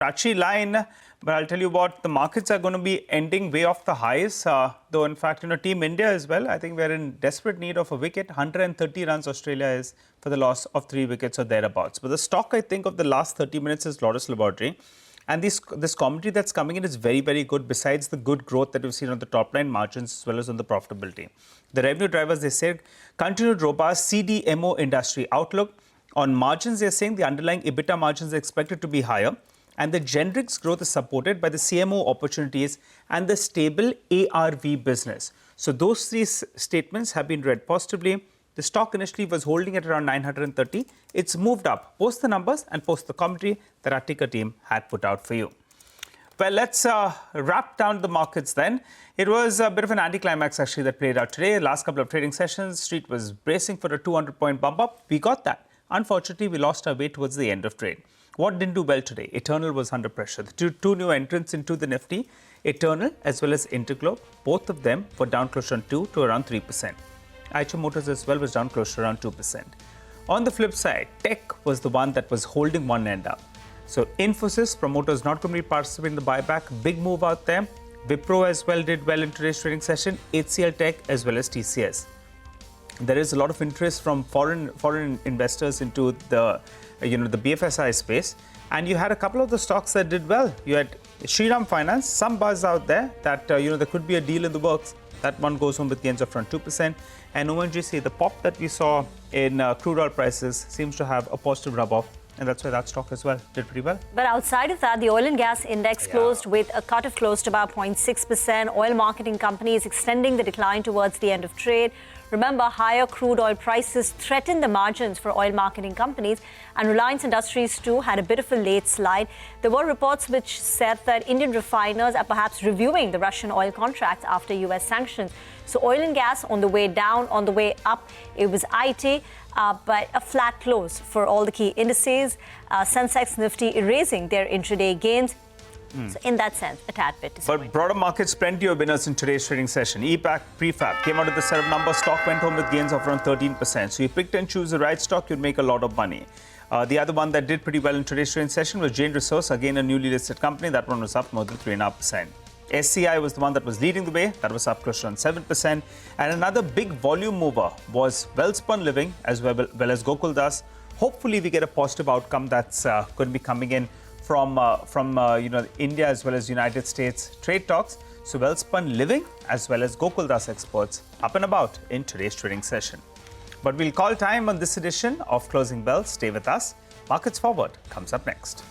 Touchy line, but I'll tell you what, the markets are going to be ending way off the highs. Though, in fact, Team India as well, I think we're in desperate need of a wicket. 130 runs Australia is for the loss of 3 wickets or thereabouts. But the stock, I think, of the last 30 minutes is Lotus Laboratory. And this commentary that's coming in is very, very good, besides the good growth that we've seen on the top line margins as well as on the profitability. The revenue drivers, they said, continued robust CDMO industry outlook. On margins, they're saying the underlying EBITDA margins are expected to be higher. And the generics growth is supported by the CMO opportunities and the stable ARV business. So those three statements have been read positively. The stock initially was holding at around 930. It's moved up post the numbers and post the commentary that our ticker team had put out for you. Well, let's wrap down the markets then. It was a bit of an anticlimax actually that played out today. Last couple of trading sessions, Street was bracing for a 200-point bump up. We got that. Unfortunately, we lost our way towards the end of trade. What didn't do well today? Eternal was under pressure. The two new entrants into the Nifty, Eternal as well as Interglobe, both of them were down close on 2 to around 3%. Eicher Motors as well was down close to around 2%. On the flip side, tech was the one that was holding one end up. So Infosys, promoters not going to be participating in the buyback, big move out there. Wipro as well did well in today's trading session, HCL Tech as well as TCS. There is a lot of interest from foreign investors into the the BFSI space, and you had a couple of the stocks that did well. You had Shriram Finance, some buzz out there that there could be a deal in the works. That one goes home with gains of around 2%. And ONGC, the pop that we saw in crude oil prices seems to have a positive rub-off. And that's why that stock as well did pretty well. But outside of that, the oil and gas index closed with a cut of close to about 0.6%. Oil marketing companies extending the decline towards the end of trade. Remember, higher crude oil prices threatened the margins for oil marketing companies, and Reliance Industries too had a bit of a late slide. There were reports which said that Indian refiners are perhaps reviewing the Russian oil contracts after US sanctions. So oil and gas on the way down, on the way up, it was IT, but a flat close for all the key indices. Sensex, Nifty erasing their intraday gains. So in that sense, a tad bit disappointing. But broader markets, plenty of winners in today's trading session. EPAC, prefab, came out with a set of numbers. Stock went home with gains of around 13%. So you picked and choose the right stock, you'd make a lot of money. The other one that did pretty well in today's trading session was Jain Resource, again a newly listed company. That one was up more than 3.5%. SCI was the one that was leading the way. That was up close to around 7%. And another big volume mover was Welspun Living as well as Gokuldas. Hopefully, we get a positive outcome that's going to be coming in from India as well as United States trade talks. So Welspun Living as well as Gokuldas exports up and about in today's trading session. But we'll call time on this edition of Closing Bell. Stay with us. Markets Forward comes up next.